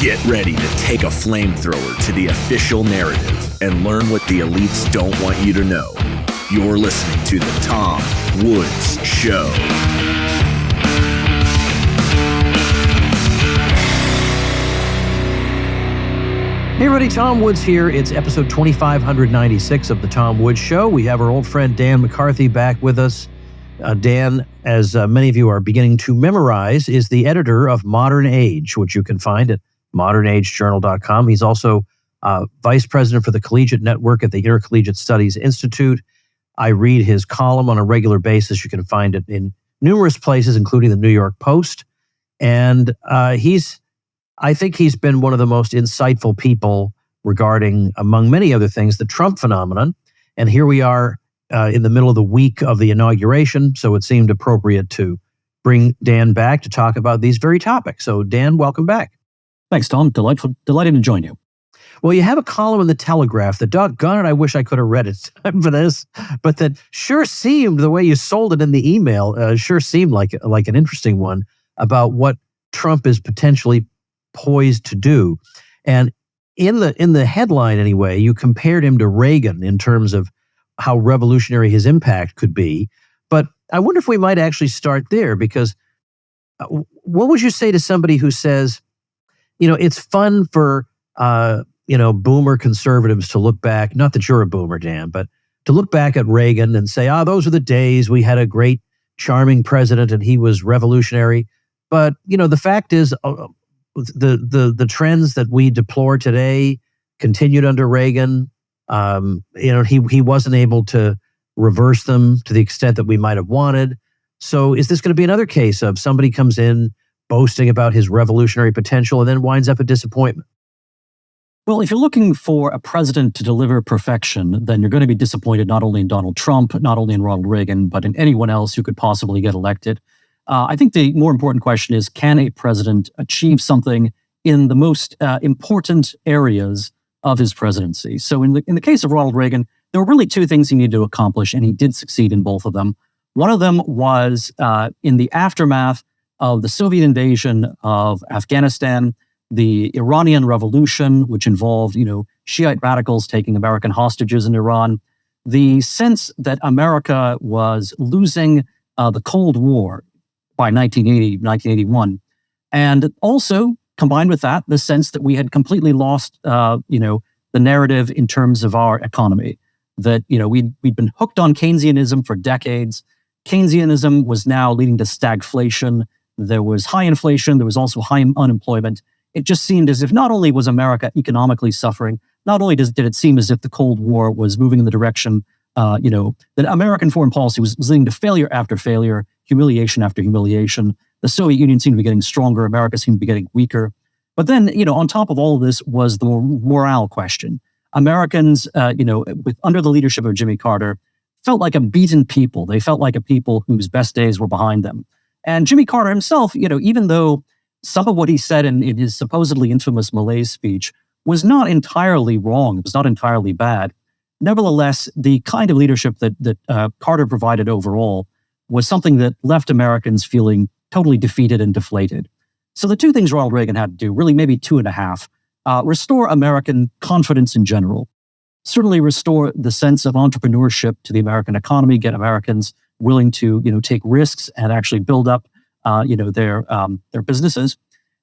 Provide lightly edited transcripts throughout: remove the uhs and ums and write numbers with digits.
Get ready to take a flamethrower to the official narrative and learn what the elites don't want you to know. You're listening to The Tom Woods Show. Hey everybody, Tom Woods here. It's episode 2596 of The Tom Woods Show. We have our old friend Dan McCarthy back with us. Dan, as many of you are beginning to memorize, is the editor of Modern Age, which you can find at modernAgeJournal.com. He's also vice president for the Collegiate Network at the Intercollegiate Studies Institute. I read his column on a regular basis. You can find it in numerous places, including the New York Post. And I think he's been one of the most insightful people regarding, among many other things, the Trump phenomenon. And here we are in the middle of the week of the inauguration, so it seemed appropriate to bring Dan back to talk about these very topics. So Dan, welcome back. Thanks, Tom. Delighted to join you. Well, you have a column in the Telegraph that, doggone it, I wish I could have read it for this, but that sure seemed, the way you sold it in the email, sure seemed like an interesting one about what Trump is potentially poised to do. And in the headline anyway, you compared him to Reagan in terms of how revolutionary his impact could be. But I wonder if we might actually start there, because what would you say to somebody who says, it's fun for, boomer conservatives to look back, not that you're a boomer, Dan, but to look back at Reagan and say, those are the days we had a great, charming president and he was revolutionary. But, the fact is, the trends that we deplore today continued under Reagan. He wasn't able to reverse them to the extent that we might have wanted. So is this going to be another case of somebody comes in boasting about his revolutionary potential and then winds up a disappointment? Well, if you're looking for a president to deliver perfection, then you're going to be disappointed not only in Donald Trump, not only in Ronald Reagan, but in anyone else who could possibly get elected. I think the more important question is, can a president achieve something in the most important areas of his presidency? So in the case of Ronald Reagan, there were really two things he needed to accomplish, and he did succeed in both of them. One of them was in the aftermath of the Soviet invasion of Afghanistan, the Iranian Revolution, which involved, Shiite radicals taking American hostages in Iran, the sense that America was losing the Cold War by 1980, 1981. And also, combined with that, the sense that we had completely lost, the narrative in terms of our economy. That, we'd been hooked on Keynesianism for decades. Keynesianism was now leading to stagflation. There was high inflation. There was also high unemployment. It just seemed as if not only was America economically suffering, not only did it seem as if the Cold War was moving in the direction, that American foreign policy was leading to failure after failure, humiliation after humiliation. The Soviet Union seemed to be getting stronger. America seemed to be getting weaker. But then, on top of all of this was the morale question. Americans, under the leadership of Jimmy Carter, felt like a beaten people. They felt like a people whose best days were behind them. And Jimmy Carter himself, even though some of what he said in his supposedly infamous Malaise speech was not entirely wrong, it was not entirely bad, nevertheless, the kind of leadership that Carter provided overall was something that left Americans feeling totally defeated and deflated. So the two things Ronald Reagan had to do, really maybe two and a half, restore American confidence in general, certainly restore the sense of entrepreneurship to the American economy, get Americans willing to, take risks and actually build up, their businesses.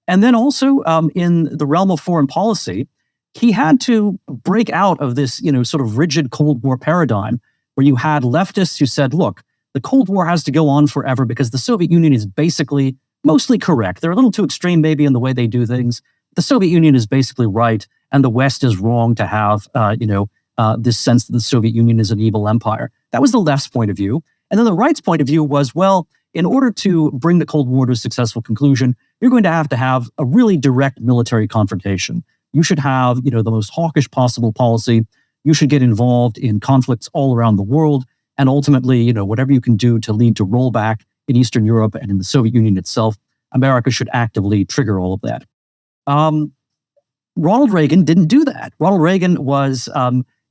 And then also in the realm of foreign policy, he had to break out of this, sort of rigid Cold War paradigm where you had leftists who said, look, the Cold War has to go on forever because the Soviet Union is basically mostly correct. They're a little too extreme maybe in the way they do things. The Soviet Union is basically right, and the West is wrong to have, this sense that the Soviet Union is an evil empire. That was the left's point of view. And then the right's point of view was, well, in order to bring the Cold War to a successful conclusion, you're going to have a really direct military confrontation. You should have, the most hawkish possible policy. You should get involved in conflicts all around the world. And ultimately, whatever you can do to lead to rollback in Eastern Europe and in the Soviet Union itself, America should actively trigger all of that. Ronald Reagan didn't do that. Ronald Reagan was,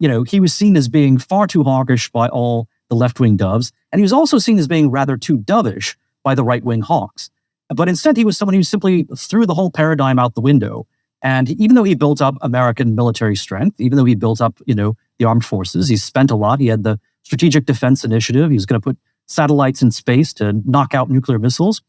he was seen as being far too hawkish by all the left-wing doves, and he was also seen as being rather too dovish by the right-wing hawks. But instead, he was someone who simply threw the whole paradigm out the window And even though he built up American military strength, even though he built up, the armed forces, he spent a lot. He had the Strategic Defense Initiative. He was going to put satellites in space to knock out nuclear missiles.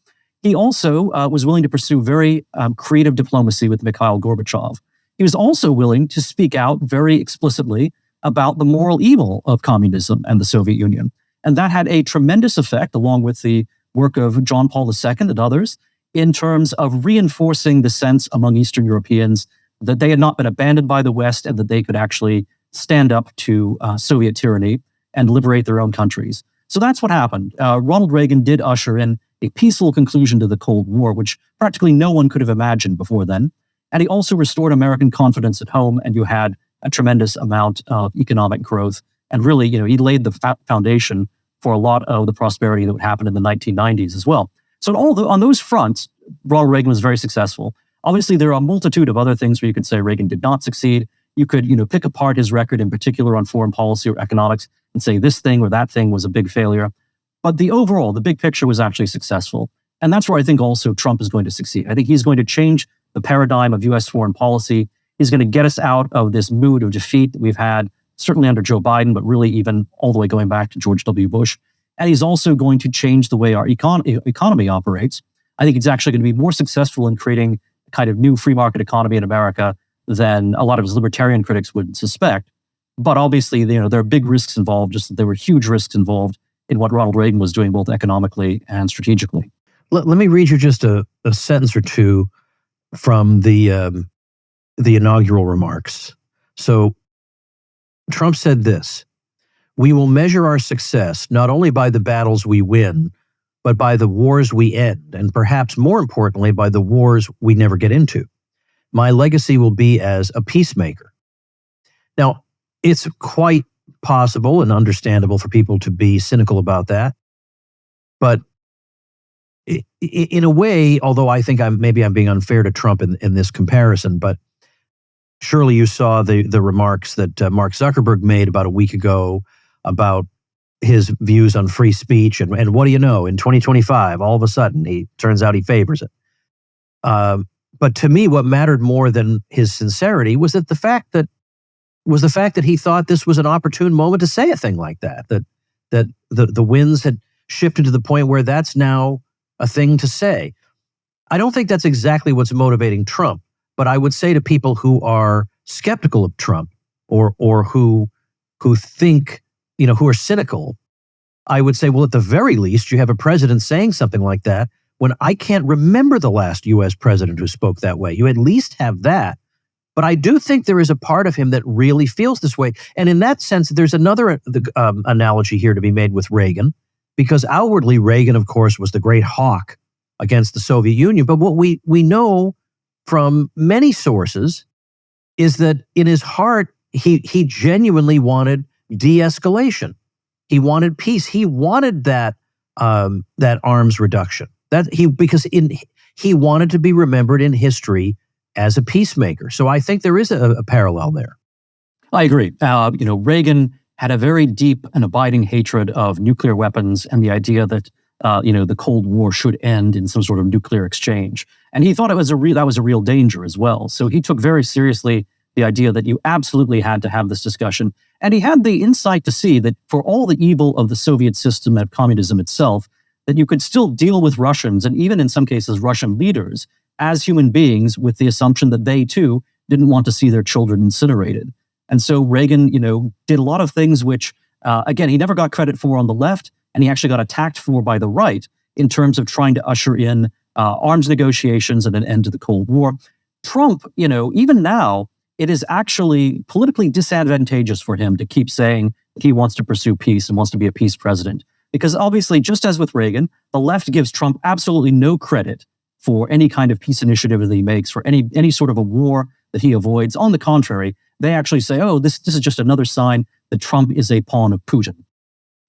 He also was willing to pursue very creative diplomacy with Mikhail Gorbachev. He was also willing to speak out very explicitly about the moral evil of communism and the Soviet Union. And that had a tremendous effect, along with the work of John Paul II and others, in terms of reinforcing the sense among Eastern Europeans that they had not been abandoned by the West and that they could actually stand up to Soviet tyranny and liberate their own countries. So that's what happened. Ronald Reagan did usher in a peaceful conclusion to the Cold War, which practically no one could have imagined before then. And he also restored American confidence at home, and you had a tremendous amount of economic growth. And really, he laid the foundation for a lot of the prosperity that would happen in the 1990s as well. So on those fronts, Ronald Reagan was very successful. Obviously, there are a multitude of other things where you could say Reagan did not succeed. You could, pick apart his record in particular on foreign policy or economics and say this thing or that thing was a big failure. But the big picture was actually successful. And that's where I think also Trump is going to succeed. I think he's going to change the paradigm of U.S. foreign policy. He's going to get us out of this mood of defeat that we've had, certainly under Joe Biden, but really even all the way going back to George W. Bush. And he's also going to change the way our economy operates. I think he's actually going to be more successful in creating a kind of new free market economy in America than a lot of his libertarian critics would suspect. But obviously, there are big risks involved, just that there were huge risks involved in what Ronald Reagan was doing, both economically and strategically. Let me read you just a sentence or two from the inaugural remarks. So Trump said this: "We will measure our success not only by the battles we win, but by the wars we end, and perhaps more importantly, by the wars we never get into. My legacy will be as a peacemaker." Now, it's quite possible and understandable for people to be cynical about that. But in a way, although I think I'm being unfair to Trump in this comparison, but surely you saw the remarks that Mark Zuckerberg made about a week ago about his views on free speech. And what do you know? In 2025, all of a sudden, turns out he favors it. But to me, what mattered more than his sincerity was the fact that he thought this was an opportune moment to say a thing like that. That the winds had shifted to the point where that's now a thing to say. I don't think that's exactly what's motivating Trump, but I would say to people who are skeptical of Trump or who think, who are cynical, I would say, well, at the very least, you have a president saying something like that when I can't remember the last U.S. president who spoke that way. You at least have that. But I do think there is a part of him that really feels this way. And in that sense, there's another analogy here to be made with Reagan, because outwardly, Reagan, of course, was the great hawk against the Soviet Union. But what we know from many sources is that in his heart, he genuinely wanted de-escalation. He wanted peace. He wanted that arms reduction. Because he wanted to be remembered in history as a peacemaker. So I think there is a parallel there. I agree. Reagan had a very deep and abiding hatred of nuclear weapons and the idea that the Cold War should end in some sort of nuclear exchange. And he thought that was a real danger as well. So he took very seriously the idea that you absolutely had to have this discussion. And he had the insight to see that for all the evil of the Soviet system and of communism itself, that you could still deal with Russians, and even in some cases Russian leaders, as human beings, with the assumption that they too didn't want to see their children incinerated. And so Reagan, did a lot of things which, again, he never got credit for on the left, and he actually got attacked for by the right in terms of trying to usher in arms negotiations and an end to the Cold War. Trump, even now, it is actually politically disadvantageous for him to keep saying that he wants to pursue peace and wants to be a peace president. Because obviously, just as with Reagan, the left gives Trump absolutely no credit for any kind of peace initiative that he makes, for any sort of a war that he avoids. On the contrary, they actually say, oh, this is just another sign that Trump is a pawn of Putin.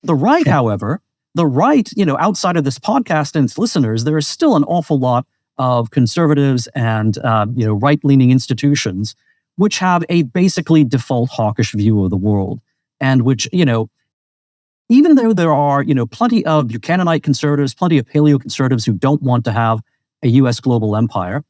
The right, however, outside of this podcast and its listeners, there is still an awful lot of conservatives and right-leaning institutions which have a basically default hawkish view of the world, and which, even though there are, plenty of Buchananite conservatives, plenty of paleo-conservatives who don't want to have a U.S. global empire,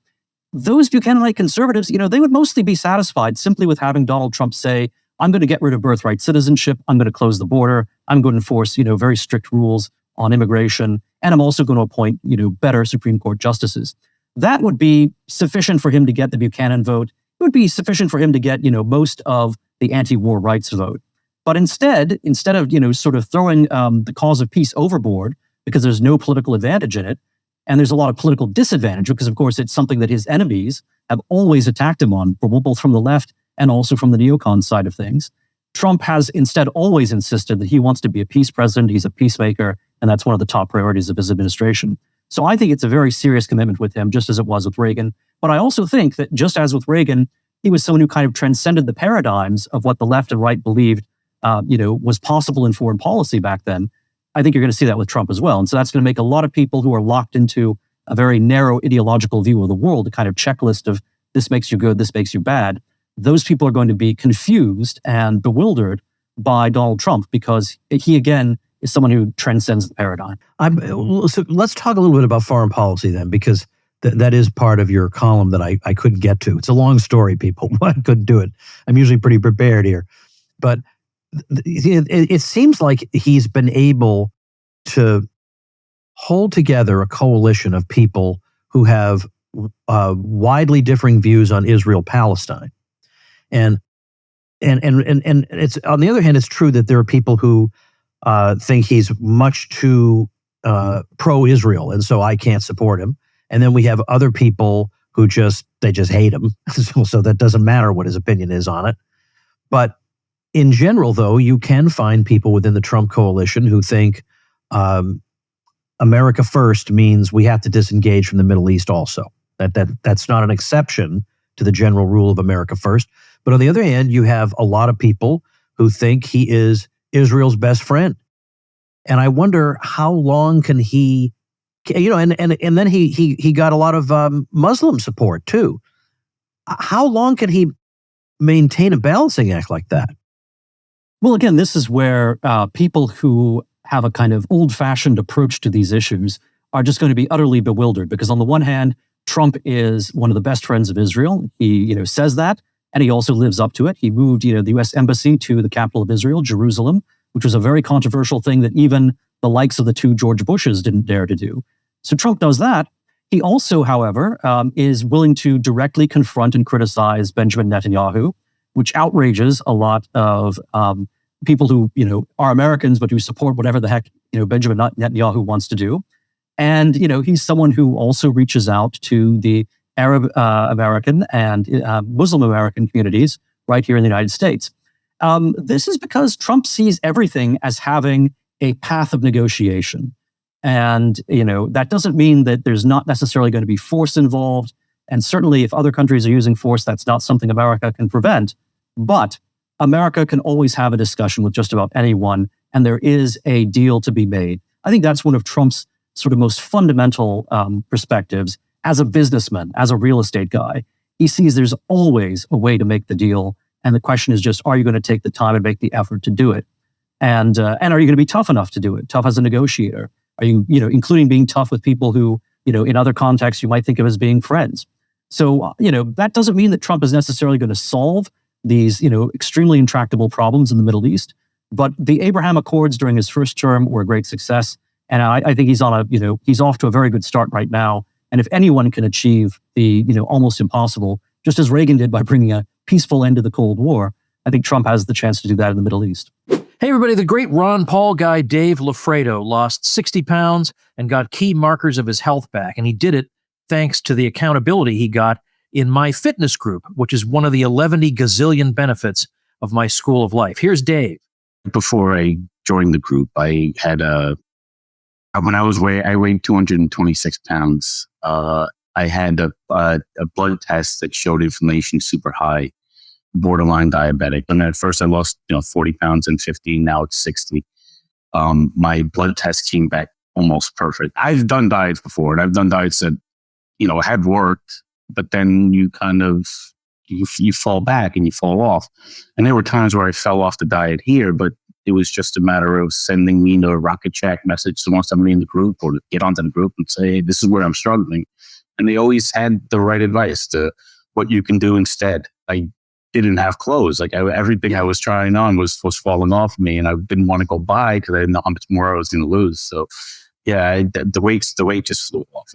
those Buchananite conservatives, they would mostly be satisfied simply with having Donald Trump say, I'm going to get rid of birthright citizenship. I'm going to close the border. I'm going to enforce, very strict rules on immigration. And I'm also going to appoint, better Supreme Court justices. That would be sufficient for him to get the Buchanan vote. It would be sufficient for him to get, most of the anti-war rights vote. But instead of, sort of throwing the cause of peace overboard because there's no political advantage in it, and there's a lot of political disadvantage because, of course, it's something that his enemies have always attacked him on, both from the left and also from the neocon side of things. Trump has instead always insisted that he wants to be a peace president. He's a peacemaker, and that's one of the top priorities of his administration. So I think it's a very serious commitment with him, just as it was with Reagan. But I also think that just as with Reagan, he was someone who kind of transcended the paradigms of what the left and right believed, was possible in foreign policy back then. I think you're going to see that with Trump as well. And so that's going to make a lot of people who are locked into a very narrow ideological view of the world, a kind of checklist of this makes you good, this makes you bad. Those people are going to be confused and bewildered by Donald Trump because he, again, is someone who transcends the paradigm. So let's talk a little bit about foreign policy then, because that is part of your column that I couldn't get to. It's a long story, people. I couldn't do it. I'm usually pretty prepared here. But it seems like he's been able to hold together a coalition of people who have widely differing views on Israel-Palestine. And it's, on the other hand, it's true that there are people who think he's much too pro-Israel, and so I can't support him. And then we have other people who just hate him. So that doesn't matter what his opinion is on it. But in general, though, you can find people within the Trump coalition who think America first means we have to disengage from the Middle East also. That's not an exception to the general rule of America first. But on the other hand, you have a lot of people who think he is Israel's best friend. And I wonder how long can he, and then he got a lot of Muslim support too. How long can he maintain a balancing act like that? Well, again, this is where people who have a kind of old-fashioned approach to these issues are just going to be utterly bewildered because on the one hand, Trump is one of the best friends of Israel. He, says that, and he also lives up to it. He moved, the U.S. embassy to the capital of Israel, Jerusalem, which was a very controversial thing that even the likes of the two George Bushes didn't dare to do. So Trump does that. He also, however, is willing to directly confront and criticize Benjamin Netanyahu, which outrages a lot of people who, are Americans, but who support whatever the heck, Benjamin Netanyahu wants to do. And, he's someone who also reaches out to the Arab American and Muslim American communities right here in the United States. This is because Trump sees everything as having a path of negotiation. And, that doesn't mean that there's not necessarily going to be force involved. And certainly if other countries are using force, that's not something America can prevent. But America can always have a discussion with just about anyone, and there is a deal to be made. I think that's one of Trump's sort of most fundamental perspectives as a businessman, as a real estate guy. He sees there's always a way to make the deal. And the question is just, are you going to take the time and make the effort to do it? And are you going to be tough enough to do it? Tough as a negotiator? Are you, including being tough with people who, in other contexts you might think of as being friends? So, that doesn't mean that Trump is necessarily going to solve these, extremely intractable problems in the Middle East. But the Abraham Accords during his first term were a great success. And I think he's on he's off to a very good start right now. And if anyone can achieve the, almost impossible, just as Reagan did by bringing a peaceful end to the Cold War, I think Trump has the chance to do that in the Middle East. Hey, everybody, the great Ron Paul guy, Dave Loffredo, lost 60 pounds and got key markers of his health back. And he did it thanks to the accountability he got in my fitness group, which is one of the 11 gazillion benefits of my school of life. Here's Dave. Before I joined the group, I had I weighed 226 pounds. I had a blood test that showed inflammation super high, borderline diabetic. And at first I lost 40 pounds in 15, now it's 60. My blood test came back almost perfect. I've done diets before, and I've done diets that had worked, but then you kind of you fall back and you fall off. And there were times where I fell off the diet here, but it was just a matter of sending me a rocket chat message to somebody in the group or to get onto the group and say, hey, this is where I'm struggling. and they always had the right advice to what you can do instead. I didn't have clothes. Like everything I was trying on was falling off me, and I didn't want to go buy because I didn't know how much more I was going to lose. So yeah, the weight just flew off,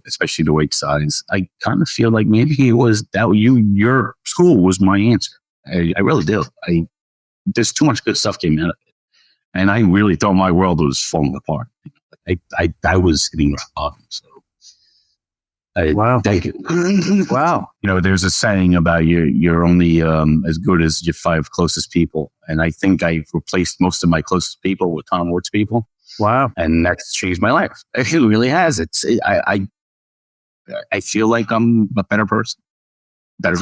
especially the weight size. I kind of feel like maybe it was that your school was my answer. I really do. There's too much good stuff came out of it, and I really thought my world was falling apart. I was hitting rock bottom. So Wow. thank you. Wow. There's a saying about you're only as good as your 5 closest people, and I think I've replaced most of my closest people with Tom Woods people. Wow. And that's changed my life. It really has. I feel like I'm a better person, better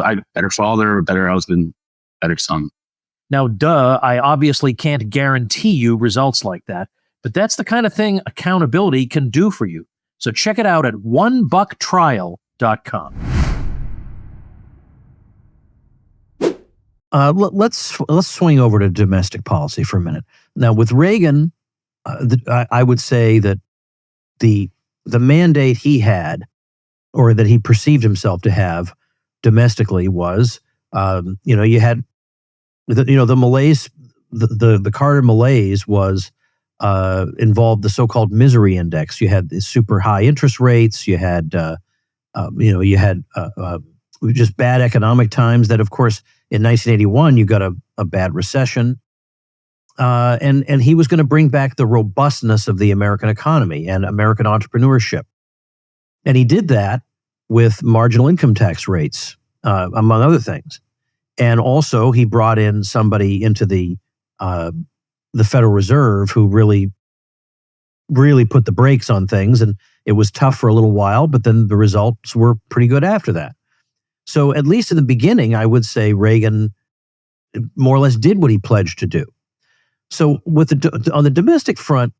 father, better husband, better son. Now, I obviously can't guarantee you results like that, but that's the kind of thing accountability can do for you. So check it out at onebucktrial.com. Let's swing over to domestic policy for a minute. Now, with Reagan, I would say that the mandate he had, or that he perceived himself to have domestically, was you had the malaise, the Carter malaise was involved the so-called misery index. You had the super high interest rates. You had just bad economic times. That, of course, in 1981 you got a bad recession. And he was going to bring back the robustness of the American economy and American entrepreneurship. And he did that with marginal income tax rates, among other things. And also he brought in somebody into the Federal Reserve who really put the brakes on things. And it was tough for a little while, but then the results were pretty good after that. So at least in the beginning, I would say Reagan more or less did what he pledged to do. So on the domestic front,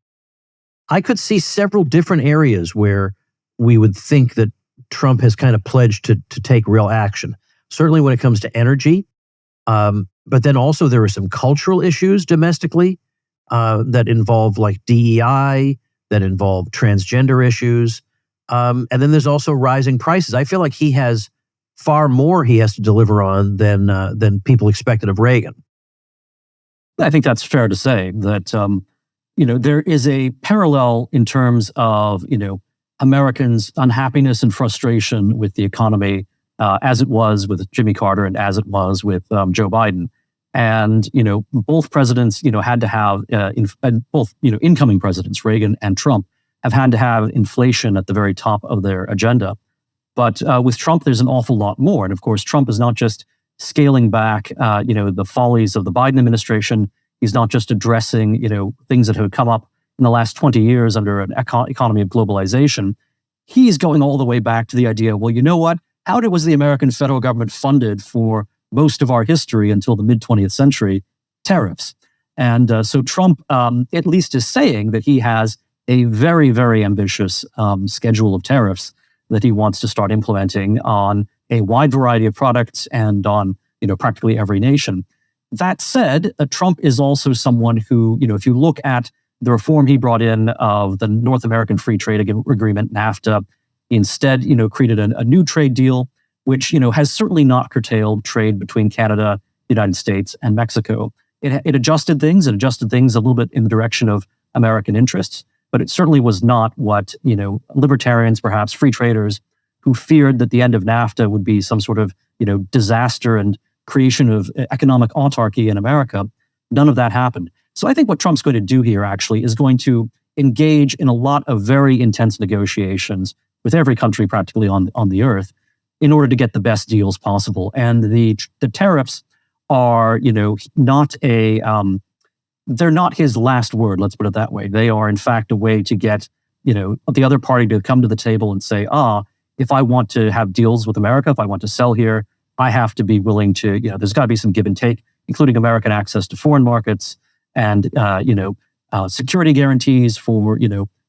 I could see several different areas where we would think that Trump has kind of pledged to take real action. Certainly when it comes to energy, but then also there are some cultural issues domestically that involve like DEI, that involve transgender issues, and then there's also rising prices. I feel like he has far more he has to deliver on than people expected of Reagan. I think that's fair to say that, there is a parallel in terms of, Americans' unhappiness and frustration with the economy as it was with Jimmy Carter and as it was with Joe Biden. And, both presidents, had to have, both incoming presidents, Reagan and Trump, have had to have inflation at the very top of their agenda. But with Trump, there's an awful lot more. And of course, Trump is not just scaling back, the follies of the Biden administration. He's not just addressing, things that have come up in the last 20 years under an economy of globalization. He's going all the way back to the idea, well, you know what? How was the American federal government funded for most of our history until the mid-20th century? Tariffs. And so Trump at least is saying that he has a very, very ambitious schedule of tariffs that he wants to start implementing on a wide variety of products and on practically every nation. That said, Trump is also someone who, if you look at the reform he brought in of the North American Free Trade Agreement, NAFTA, instead, created a new trade deal, which, has certainly not curtailed trade between Canada, the United States, and Mexico. It adjusted things a little bit in the direction of American interests, but it certainly was not what, libertarians, perhaps free traders, who feared that the end of NAFTA would be some sort of, disaster and creation of economic autarky in America. None of that happened. So I think what Trump's going to do here actually is going to engage in a lot of very intense negotiations with every country practically on the earth in order to get the best deals possible. And the tariffs are, not they're not his last word, let's put it that way. They are in fact a way to get, the other party to come to the table and say, if I want to have deals with America, if I want to sell here, I have to be willing to, there's got to be some give and take, including American access to foreign markets and, security guarantees for,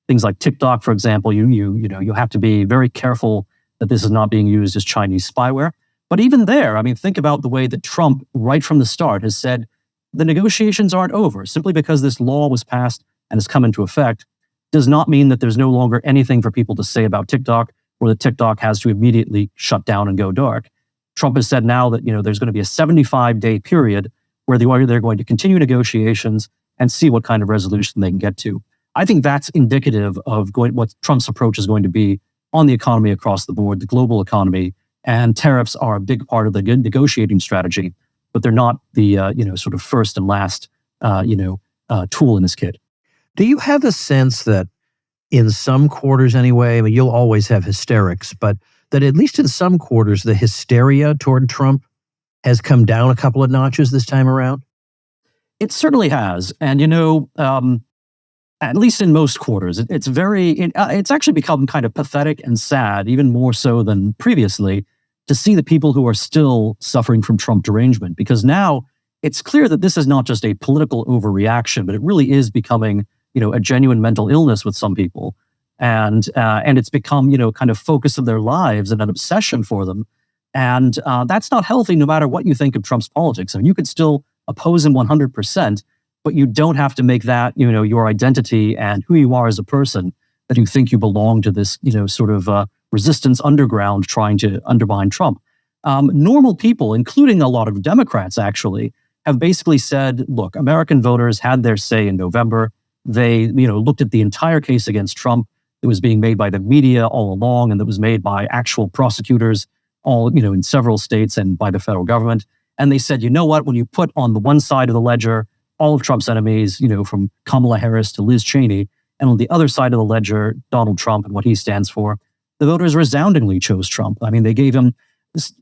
things like TikTok, for example. You have to be very careful that this is not being used as Chinese spyware. But even there, think about the way that Trump, right from the start, has said the negotiations aren't over. Simply because this law was passed and has come into effect does not mean that there's no longer anything for people to say about TikTok. or the TikTok has to immediately shut down and go dark. Trump has said now that, there's going to be a 75-day period where they're going to continue negotiations and see what kind of resolution they can get to. I think that's indicative of what Trump's approach is going to be on the economy across the board, the global economy, and tariffs are a big part of the negotiating strategy, but they're not the sort of first and last tool in his kit. Do you have a sense that in some quarters anyway, I mean, you'll always have hysterics, but that at least in some quarters, the hysteria toward Trump has come down a couple of notches this time around? It certainly has. And, at least in most quarters, it's actually become kind of pathetic and sad, even more so than previously, to see the people who are still suffering from Trump derangement. Because now it's clear that this is not just a political overreaction, but it really is becoming, a genuine mental illness with some people. And it's become, kind of focus of their lives and an obsession for them. And that's not healthy no matter what you think of Trump's politics. I mean, you could still oppose him 100%, but you don't have to make that, your identity and who you are as a person, that you think you belong to this, sort of resistance underground trying to undermine Trump. Normal people, including a lot of Democrats actually, have basically said, look, American voters had their say in November. They, looked at the entire case against Trump that was being made by the media all along and that was made by actual prosecutors all, in several states and by the federal government. And they said, you know what, when you put on the one side of the ledger all of Trump's enemies, from Kamala Harris to Liz Cheney, and on the other side of the ledger, Donald Trump and what he stands for, the voters resoundingly chose Trump. I mean, they gave him...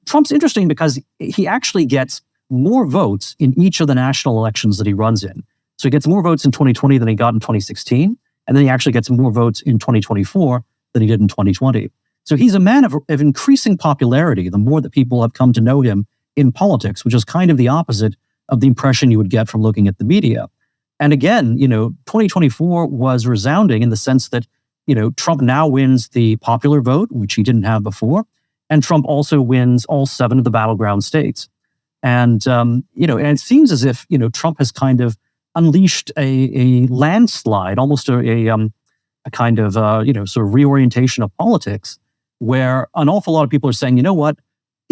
Trump's interesting because he actually gets more votes in each of the national elections that he runs in. So he gets more votes in 2020 than he got in 2016, and then he actually gets more votes in 2024 than he did in 2020. So he's a man of increasing popularity the more that people have come to know him in politics, which is kind of the opposite of the impression you would get from looking at the media. And again, 2024 was resounding in the sense that, Trump now wins the popular vote, which he didn't have before, and Trump also wins all 7 of the battleground states. And, and it seems as if, Trump has kind of unleashed a landslide, almost a kind of, sort of reorientation of politics, where an awful lot of people are saying, you know what,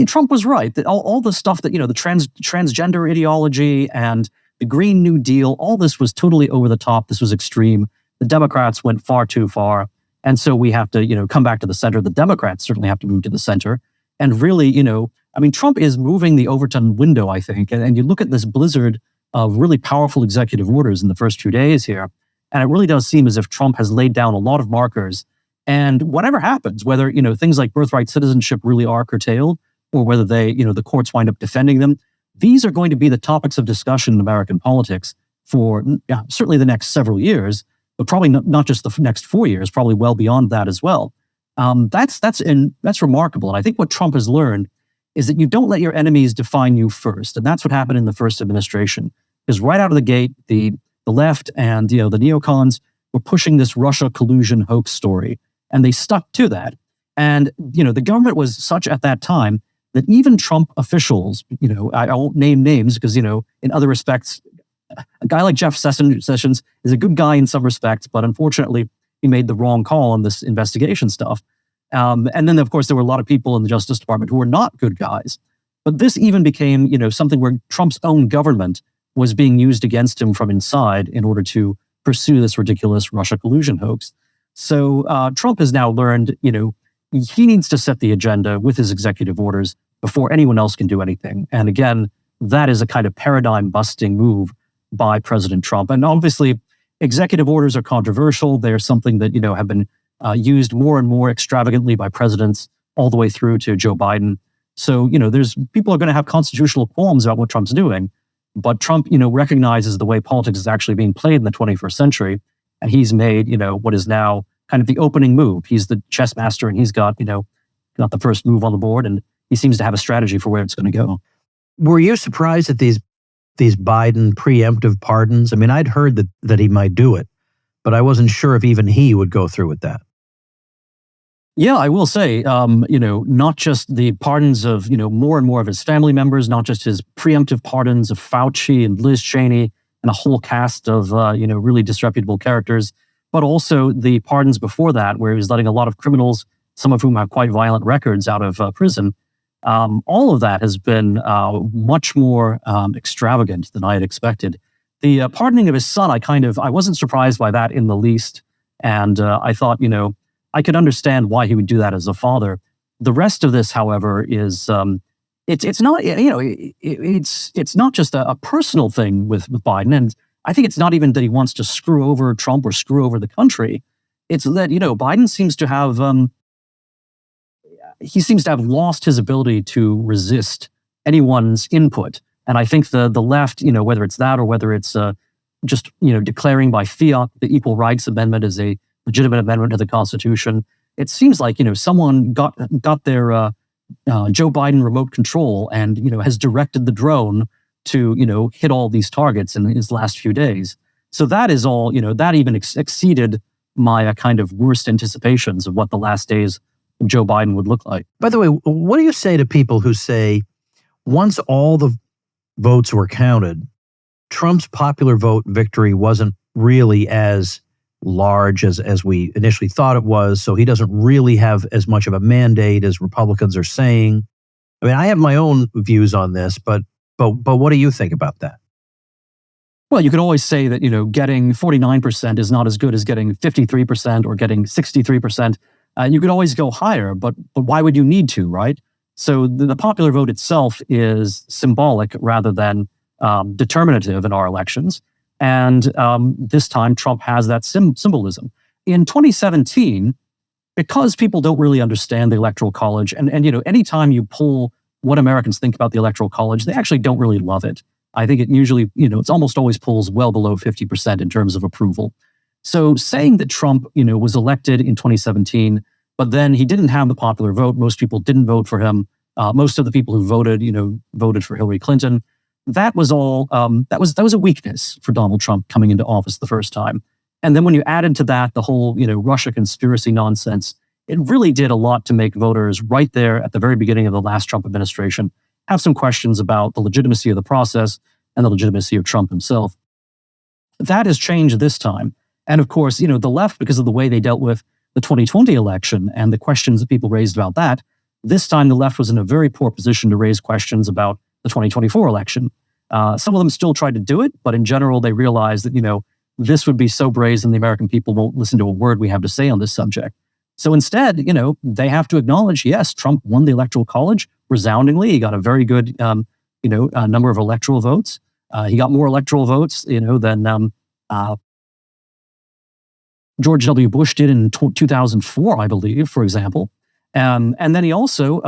Trump was right, that all the stuff that, the transgender ideology and the Green New Deal, all this was totally over the top. This was extreme. The Democrats went far too far. And so we have to, come back to the center. The Democrats certainly have to move to the center. And really, Trump is moving the Overton window, I think. And you look at this blizzard of really powerful executive orders in the first 2 days here, and it really does seem as if Trump has laid down a lot of markers. And whatever happens, whether, things like birthright citizenship really are curtailed, or whether they, the courts wind up defending them, these are going to be the topics of discussion in American politics for certainly the next several years, but probably not just the next 4 years, probably well beyond that as well. That's remarkable. And I think what Trump has learned is that you don't let your enemies define you first. And that's what happened in the first administration. Because right out of the gate, the left and the neocons were pushing this Russia collusion hoax story, and they stuck to that. And the government was such at that time that even Trump officials, I won't name names because, in other respects, a guy like Jeff Sessions is a good guy in some respects, but unfortunately, he made the wrong call on this investigation stuff. And then, of course, there were a lot of people in the Justice Department who were not good guys. But this even became, something where Trump's own government was being used against him from inside in order to pursue this ridiculous Russia collusion hoax. So Trump has now learned, he needs to set the agenda with his executive orders before anyone else can do anything. And again, that is a kind of paradigm-busting move by President Trump. And obviously, executive orders are controversial. They're something that, have been used more and more extravagantly by presidents all the way through to Joe Biden. So, there's people are going to have constitutional qualms about what Trump's doing. But Trump, recognizes the way politics is actually being played in the 21st century. And he's made, what is now kind of the opening move. He's the chess master, and he's got the first move on the board, and he seems to have a strategy for where it's going to go. Were you surprised at these Biden preemptive pardons? I mean, I'd heard that he might do it, but I wasn't sure if even he would go through with that. Yeah, I will say, not just the pardons of, more and more of his family members, not just his preemptive pardons of Fauci and Liz Cheney and a whole cast of, really disreputable characters, but also the pardons before that, where he was letting a lot of criminals some of whom have quite violent records out of prison. All of that has been much more extravagant than I had expected. The pardoning of his son, I wasn't surprised by that in the least. And I thought, I could understand why he would do that as a father. The rest of this, however, is it's not, it's not just a personal thing with Biden. And I think it's not even that he wants to screw over Trump or screw over the country. It's that, Biden seems to have, lost his ability to resist anyone's input. And I think the left, whether it's that or whether it's just, declaring by fiat the Equal Rights Amendment as a legitimate amendment to the Constitution, it seems like, someone got their Joe Biden remote control and, has directed the drone to, hit all these targets in his last few days. So that is all, that even exceeded my kind of worst anticipations of what the last days of Joe Biden would look like. By the way, what do you say to people who say once all the votes were counted, Trump's popular vote victory wasn't really as large as we initially thought it was, so he doesn't really have as much of a mandate as Republicans are saying? I mean, I have my own views on this, but what do you think about that? Well, you can always say that, getting 49% is not as good as getting 53% or getting 63%. You could always go higher, but why would you need to, right? So the popular vote itself is symbolic rather than determinative in our elections. And this time, Trump has that symbolism. In 2017, because people don't really understand the Electoral College, and anytime you pull what Americans think about the Electoral College, they actually don't really love it. I think it usually, it's almost always polls well below 50% in terms of approval. So saying that Trump, was elected in 2017, but then he didn't have the popular vote, most people didn't vote for him. Most of the people who voted, voted for Hillary Clinton. That was all, that was a weakness for Donald Trump coming into office the first time. And then when you added to that the whole, Russia conspiracy nonsense, it really did a lot to make voters right there at the very beginning of the last Trump administration have some questions about the legitimacy of the process and the legitimacy of Trump himself. That has changed this time. And of course, the left, because of the way they dealt with the 2020 election and the questions that people raised about that, this time the left was in a very poor position to raise questions about the 2024 election. Some of them still tried to do it, but in general, they realized that, this would be so brazen the American people won't listen to a word we have to say on this subject. So instead, they have to acknowledge, yes, Trump won the Electoral College resoundingly. He got a very good, number of electoral votes. He got more electoral votes, than George W. Bush did in 2004, I believe, for example. And then he also,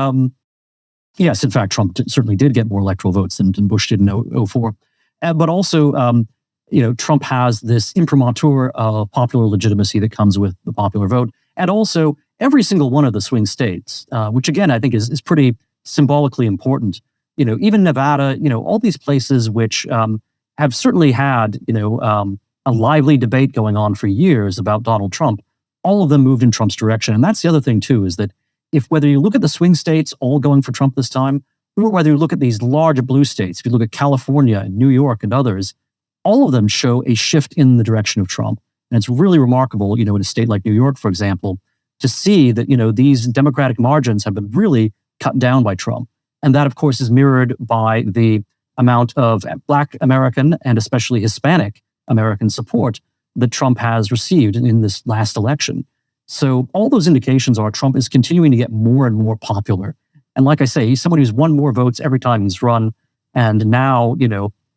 yes, in fact, Trump certainly did get more electoral votes than Bush did in 2004. But also, Trump has this imprimatur of popular legitimacy that comes with the popular vote. And also, every single one of the swing states, which again, I think is pretty symbolically important. Even Nevada, all these places which have certainly had, a lively debate going on for years about Donald Trump, all of them moved in Trump's direction. And that's the other thing, too, is that whether you look at the swing states all going for Trump this time, or whether you look at these large blue states, if you look at California and New York and others, all of them show a shift in the direction of Trump. And it's really remarkable, in a state like New York, for example, to see that, these Democratic margins have been really cut down by Trump. And that, of course, is mirrored by the amount of Black American and especially Hispanic American support that Trump has received in this last election. So all those indications are Trump is continuing to get more and more popular. And like I say, he's someone who's won more votes every time he's run. And now,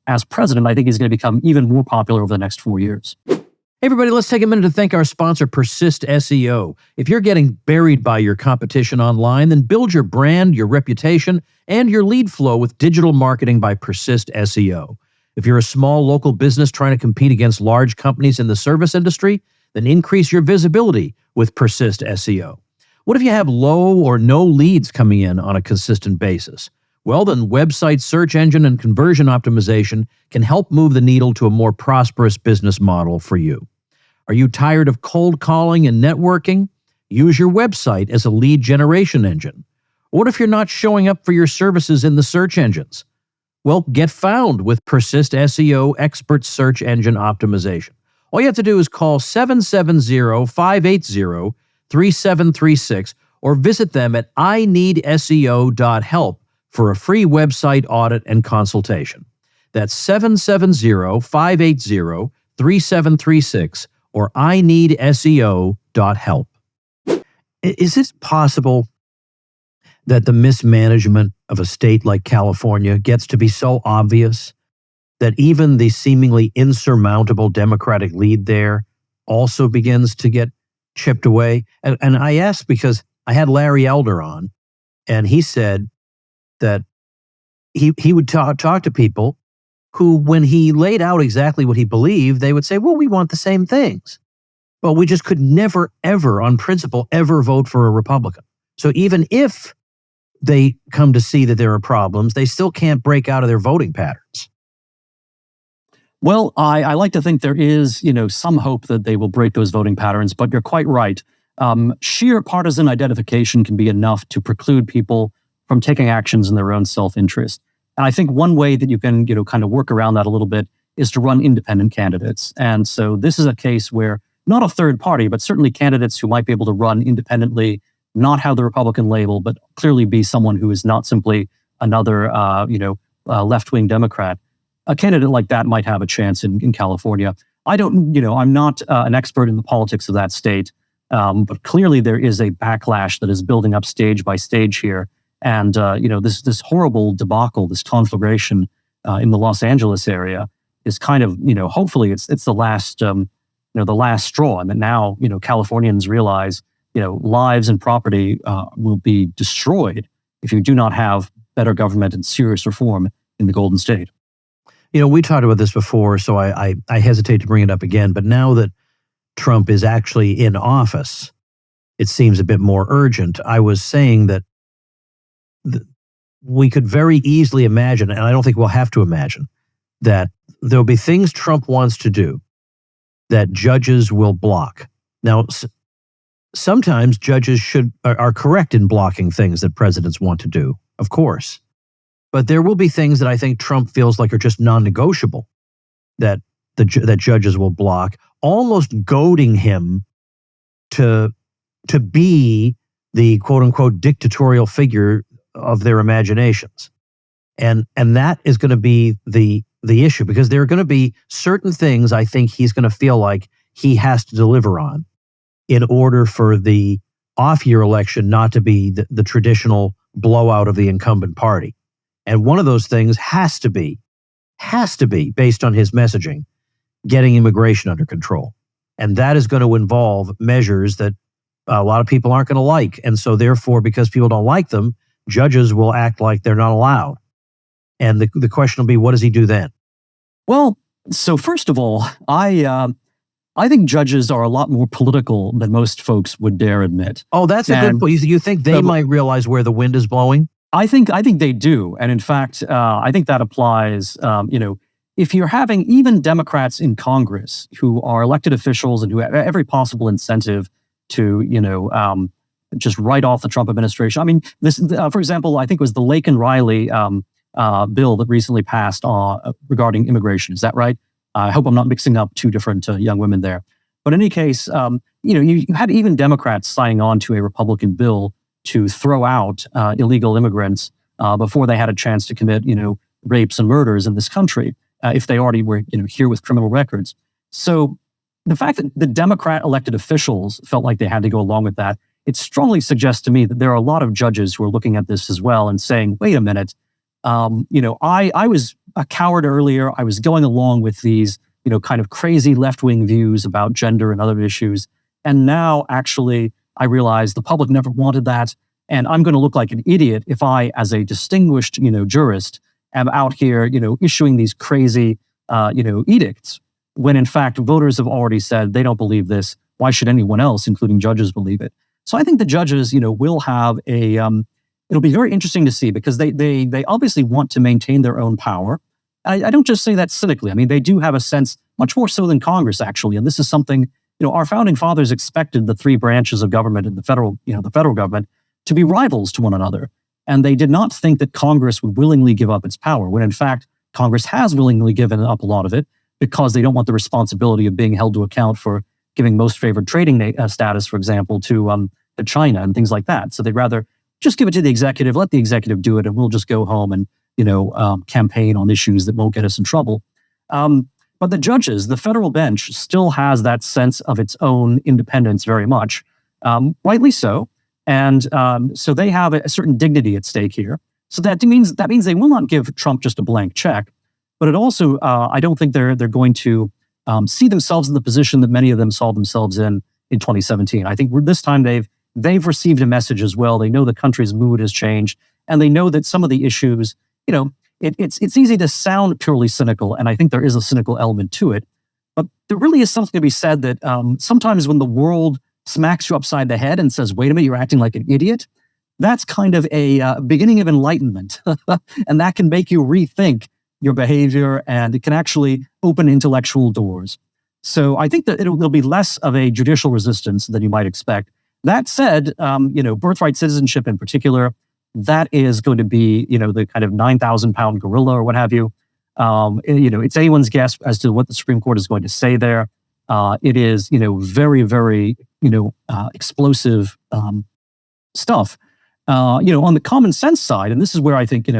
as president, I think he's going to become even more popular over the next 4 years. Hey, everybody, let's take a minute to thank our sponsor, Persist SEO. If you're getting buried by your competition online, then build your brand, your reputation, and your lead flow with digital marketing by Persist SEO. If you're a small local business trying to compete against large companies in the service industry, then increase your visibility with Persist SEO. What if you have low or no leads coming in on a consistent basis? Well, then website search engine and conversion optimization can help move the needle to a more prosperous business model for you. Are you tired of cold calling and networking? Use your website as a lead generation engine. What if you're not showing up for your services in the search engines? Well, get found with Persist SEO Expert Search Engine Optimization. All you have to do is call 770-580-3736 or visit them at ineedseo.help for a free website audit and consultation. That's 770-580-3736 or ineedseo.help. Is it possible that the mismanagement of a state like California gets to be so obvious that even the seemingly insurmountable Democratic lead there also begins to get chipped away? And I ask because I had Larry Elder on, and he said that he would talk to people who, when he laid out exactly what he believed, they would say, well, we want the same things. But we just could never, ever, on principle, ever vote for a Republican. So even if they come to see that there are problems, they still can't break out of their voting patterns. Well, I like to think there is, some hope that they will break those voting patterns, but you're quite right. Sheer partisan identification can be enough to preclude people from taking actions in their own self-interest. And I think one way that you can, kind of work around that a little bit is to run independent candidates. And so this is a case where not a third party, but certainly candidates who might be able to run independently, not have the Republican label, but clearly be someone who is not simply another, left-wing Democrat. A candidate like that might have a chance in California. I'm not an expert in the politics of that state, but clearly there is a backlash that is building up stage by stage here. And, this horrible debacle, this conflagration in the Los Angeles area is kind of, hopefully it's the last, the last straw. And that now, Californians realize, lives and property will be destroyed if you do not have better government and serious reform in the Golden State. We talked about this before, so I hesitate to bring it up again. But now that Trump is actually in office, it seems a bit more urgent. I was saying that we could very easily imagine, and I don't think we'll have to imagine, that there'll be things Trump wants to do that judges will block. Now, sometimes judges are correct in blocking things that presidents want to do, of course. But there will be things that I think Trump feels like are just non-negotiable that that judges will block, almost goading him to be the quote-unquote dictatorial figure of their imaginations. And that is going to be the issue, because there are going to be certain things I think he's going to feel like he has to deliver on in order for the off-year election not to be the traditional blowout of the incumbent party. And one of those things has to be, based on his messaging, getting immigration under control. And that is going to involve measures that a lot of people aren't going to like. And so therefore, because people don't like them, judges will act like they're not allowed. And the question will be, what does he do then? Well, so first of all, I think judges are a lot more political than most folks would dare admit. Oh, that's a good point. You think they might realize where the wind is blowing? I think they do. And in fact, I think that applies, if you're having even Democrats in Congress who are elected officials and who have every possible incentive to, just write off the Trump administration. I mean, this, for example, I think it was the Lake and Riley bill that recently passed regarding immigration. Is that right? I hope I'm not mixing up two different young women there. But in any case, you had even Democrats signing on to a Republican bill to throw out illegal immigrants before they had a chance to commit, rapes and murders in this country, if they already were, here with criminal records. So the fact that the Democrat elected officials felt like they had to go along with that, it strongly suggests to me that there are a lot of judges who are looking at this as well and saying, wait a minute, I was a coward earlier. I was going along with these, kind of crazy left-wing views about gender and other issues. And now actually I realize the public never wanted that. And I'm going to look like an idiot if I, as a distinguished, jurist, am out here, issuing these crazy, edicts, when in fact voters have already said they don't believe this. Why should anyone else, including judges, believe it? So I think the judges, will have a, it'll be very interesting to see, because they obviously want to maintain their own power. I don't just say that cynically. I mean, they do have a sense, much more so than Congress, actually. And this is something, our founding fathers expected the three branches of government and the federal government to be rivals to one another. And they did not think that Congress would willingly give up its power, when in fact, Congress has willingly given up a lot of it because they don't want the responsibility of being held to account for giving most favored trading status, for example, to to China and things like that. So they'd rather just give it to the executive, let the executive do it, and we'll just go home and campaign on issues that won't get us in trouble. But the judges, the federal bench, still has that sense of its own independence very much, rightly so. And so they have a certain dignity at stake here. So that means they will not give Trump just a blank check. But it also, I don't think they're going to see themselves in the position that many of them saw themselves in 2017. I think this time they've received a message as well. They know the country's mood has changed, and they know that some of the issues, it's easy to sound purely cynical, and I think there is a cynical element to it. But there really is something to be said that sometimes when the world smacks you upside the head and says, wait a minute, you're acting like an idiot, that's kind of a beginning of enlightenment. And that can make you rethink your behavior, and it can actually open intellectual doors. So I think that there'll be less of a judicial resistance than you might expect. That said, birthright citizenship in particular, that is going to be, the kind of 9,000-pound gorilla or what have you. It's anyone's guess as to what the Supreme Court is going to say there. It is, very, very, explosive stuff. On the common sense side, and this is where I think,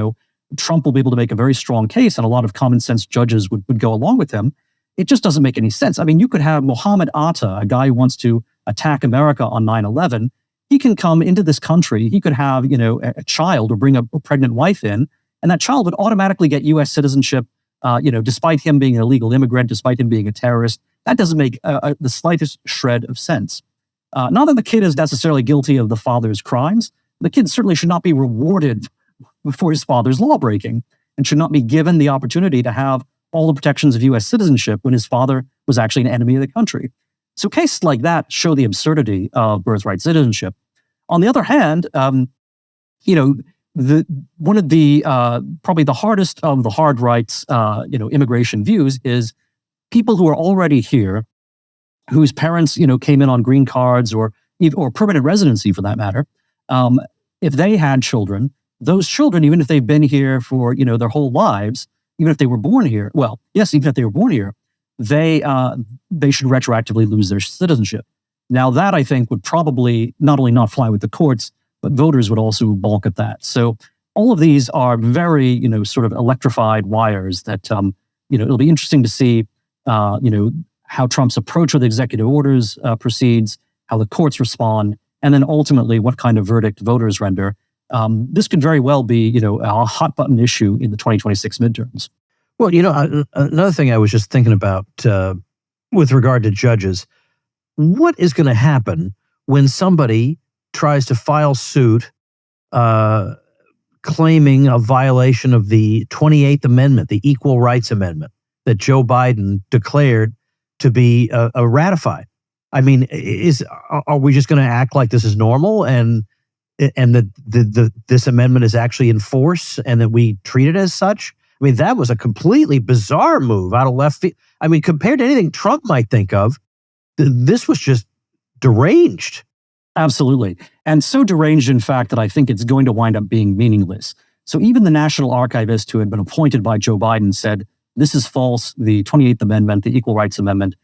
Trump will be able to make a very strong case, and a lot of common sense judges would go along with him. It just doesn't make any sense. I mean, you could have Mohammed Atta, a guy who wants to attack America on 9/11. He can come into this country. He could have, a child or bring a pregnant wife in, and that child would automatically get U.S. citizenship, despite him being an illegal immigrant, despite him being a terrorist. That doesn't make the slightest shred of sense. Not that the kid is necessarily guilty of the father's crimes. The kid certainly should not be rewarded for his father's lawbreaking, and should not be given the opportunity to have all the protections of U.S. citizenship when his father was actually an enemy of the country. So cases like that show the absurdity of birthright citizenship. On the other hand, one of the probably the hardest of the hard rights, immigration views is people who are already here, whose parents, came in on green cards or permanent residency for that matter. If they had children, those children, even if they've been here for their whole lives, even if they were born here, even if they were born here, they should retroactively lose their citizenship. Now that I think would probably not only not fly with the courts, but voters would also balk at that. So all of these are very sort of electrified wires that it'll be interesting to see how Trump's approach with executive orders proceeds, how the courts respond, and then ultimately what kind of verdict voters render. This could very well be, a hot button issue in the 2026 midterms. Well, another thing I was just thinking about with regard to judges, what is going to happen when somebody tries to file suit claiming a violation of the 28th Amendment, the Equal Rights Amendment that Joe Biden declared to be ratified? I mean, are we just going to act like this is normal and that this amendment is actually in force and that we treat it as such? I mean, that was a completely bizarre move out of left field. I mean, compared to anything Trump might think of, this was just deranged. Absolutely. And so deranged, in fact, that I think it's going to wind up being meaningless. So even the National Archivist who had been appointed by Joe Biden said, this is false. The 28th Amendment, the Equal Rights Amendment,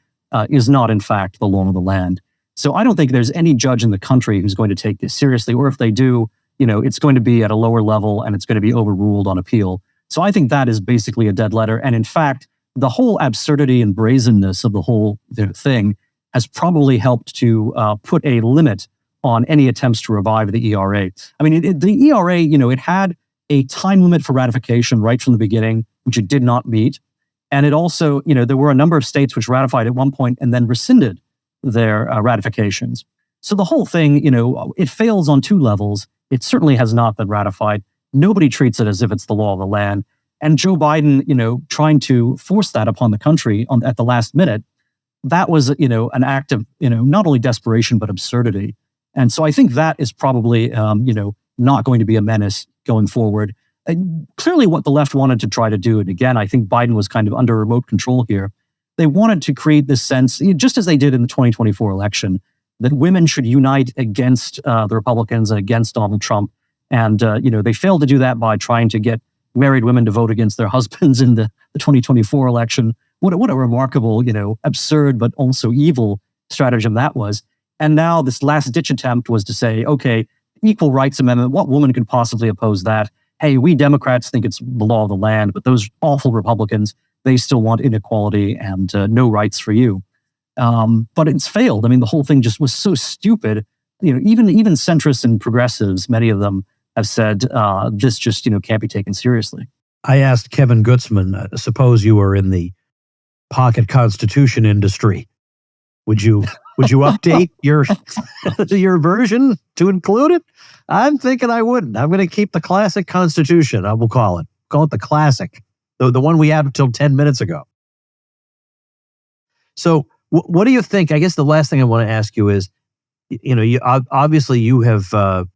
is not, in fact, the law of the land. So I don't think there's any judge in the country who's going to take this seriously, or if they do, it's going to be at a lower level and it's going to be overruled on appeal. So I think that is basically a dead letter. And in fact, the whole absurdity and brazenness of the whole thing has probably helped to put a limit on any attempts to revive the ERA. I mean, the ERA, it had a time limit for ratification right from the beginning, which it did not meet. And it also, there were a number of states which ratified at one point and then rescinded their ratifications. So the whole thing, it fails on two levels. It certainly has not been ratified. Nobody treats it as if it's the law of the land. And Joe Biden, trying to force that upon the country at the last minute, that was, an act of, not only desperation, but absurdity. And so I think that is probably, not going to be a menace going forward. And clearly what the left wanted to try to do, and again, I think Biden was kind of under remote control here, they wanted to create this sense, just as they did in the 2024 election, that women should unite against the Republicans and against Donald Trump. And, they failed to do that by trying to get married women to vote against their husbands in the 2024 election. What a remarkable, absurd, but also evil stratagem that was. And now this last-ditch attempt was to say, okay, Equal Rights Amendment, what woman could possibly oppose that? Hey, we Democrats think it's the law of the land, but those awful Republicans, they still want inequality and no rights for you. But it's failed. I mean, the whole thing just was so stupid. Even centrists and progressives, many of them have said this just can't be taken seriously. I asked Kevin Gutzman, suppose you were in the pocket constitution industry, would you update your version to include it? I'm thinking I wouldn't. I'm going to keep the classic Constitution. I will call it the classic, the one we had until 10 minutes ago. So, what do you think? I guess the last thing I want to ask you is, obviously you have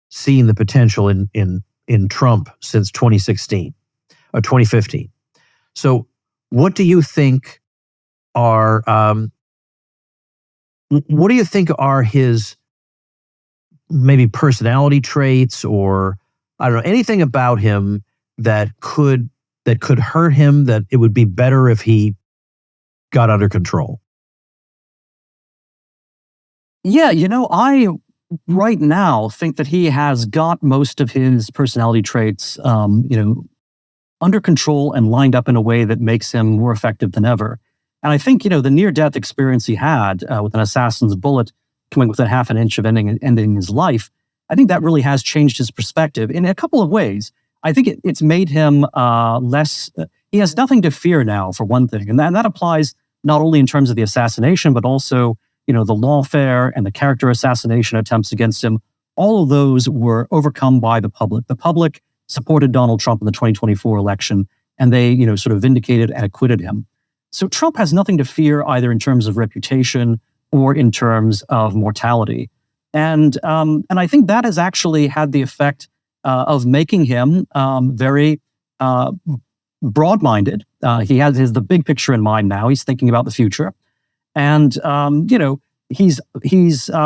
seen the potential in Trump since 2016 or 2015. So, what do you think are his maybe personality traits, or I don't know, anything about him that could hurt him, that it would be better if he got under control? Yeah, I right now think that he has got most of his personality traits, under control and lined up in a way that makes him more effective than ever. And I think, the near-death experience he had with an assassin's bullet coming within half an inch of ending his life, I think that really has changed his perspective in a couple of ways. I think it's made him less, he has nothing to fear now, for one thing. And that applies not only in terms of the assassination, but also, the lawfare and the character assassination attempts against him. All of those were overcome by the public. The public supported Donald Trump in the 2024 election, and they, sort of vindicated and acquitted him. So Trump has nothing to fear either in terms of reputation or in terms of mortality. And I think that has actually had the effect of making him very broad-minded. He has the big picture in mind now. He's thinking about the future. And, he's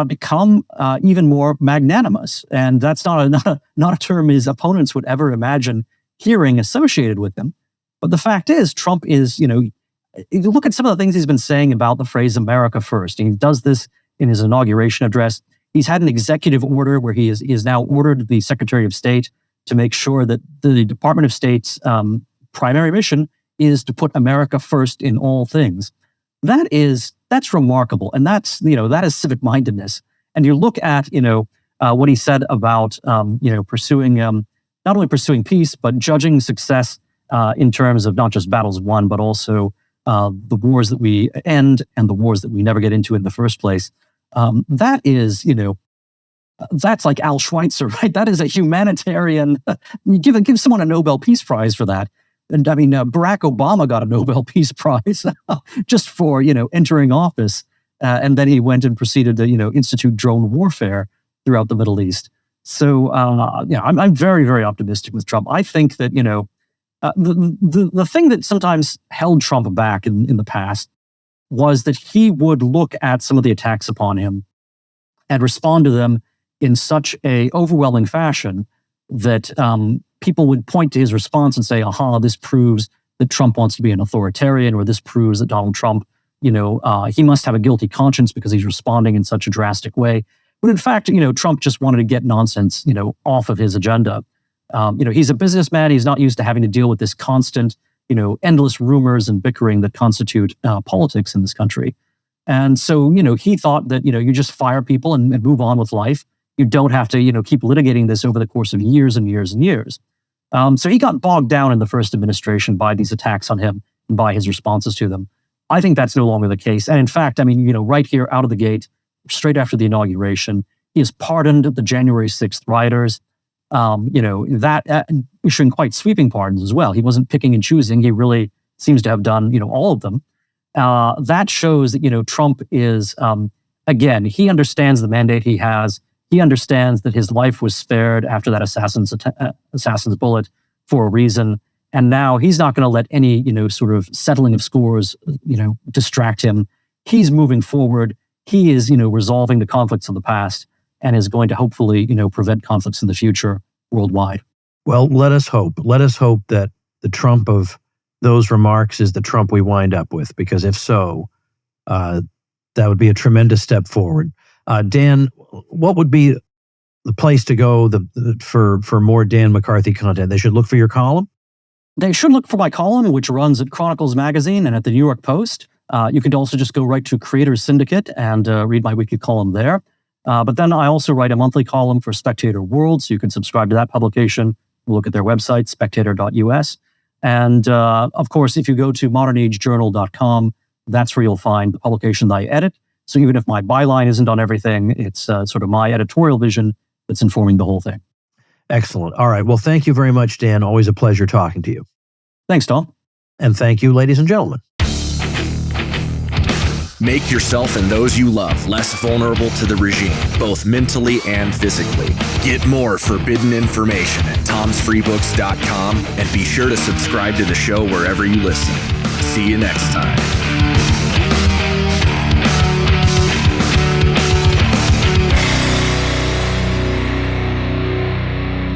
become even more magnanimous. And that's not a term his opponents would ever imagine hearing associated with him. But the fact is, Trump is, if you look at some of the things he's been saying about the phrase America first, and he does this in his inauguration address. He's had an executive order where he has now ordered the Secretary of State to make sure that the Department of State's primary mission is to put America first in all things. That's remarkable. And that is civic mindedness. And you look at, what he said about, pursuing, not only pursuing peace, but judging success in terms of not just battles won, but also the wars that we end and the wars that we never get into in the first place. That is, that's like Al Schweitzer, right? That is a humanitarian. You give someone a Nobel Peace Prize for that. And I mean, Barack Obama got a Nobel Peace Prize just for, entering office. And then he went and proceeded to, institute drone warfare throughout the Middle East. So, I'm very, very optimistic with Trump. I think that, the thing that sometimes held Trump back in the past was that he would look at some of the attacks upon him and respond to them in such a overwhelming fashion that people would point to his response and say, aha, this proves that Trump wants to be an authoritarian, or this proves that Donald Trump, he must have a guilty conscience because he's responding in such a drastic way. But in fact, Trump just wanted to get nonsense, off of his agenda. He's a businessman. He's not used to having to deal with this constant, endless rumors and bickering that constitute politics in this country. And so, he thought that, you just fire people and move on with life. You don't have to, keep litigating this over the course of years and years and years. So he got bogged down in the first administration by these attacks on him and by his responses to them. I think that's no longer the case. And in fact, right here out of the gate, straight after the inauguration, he has pardoned the January 6th rioters. Issuing quite sweeping pardons as well. He wasn't picking and choosing. He really seems to have done, all of them. That shows that, Trump is, again, he understands the mandate he has. He understands that his life was spared after that assassin's bullet for a reason. And now he's not going to let any, sort of settling of scores, distract him. He's moving forward. He is, resolving the conflicts of the past and is going to hopefully, prevent conflicts in the future worldwide. Well, let us hope. Let us hope that the Trump of those remarks is the Trump we wind up with, because if so, that would be a tremendous step forward. Dan, what would be the place to go for more Dan McCarthy content? They should look for your column? They should look for my column, which runs at Chronicles Magazine and at the New York Post. You could also just go right to Creators Syndicate and read my weekly column there. But then I also write a monthly column for Spectator World, so you can subscribe to that publication. Look at their website, spectator.us. And of course, if you go to modernagejournal.com, that's where you'll find the publication that I edit. So even if my byline isn't on everything, it's sort of my editorial vision that's informing the whole thing. Excellent. All right. Well, thank you very much, Dan. Always a pleasure talking to you. Thanks, Tom. And thank you, ladies and gentlemen. Make yourself and those you love less vulnerable to the regime, both mentally and physically. Get more forbidden information at tomsfreebooks.com and be sure to subscribe to the show wherever you listen. See you next time.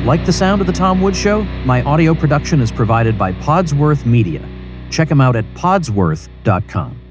Like the sound of The Tom Woods Show? My audio production is provided by Podsworth Media. Check them out at podsworth.com.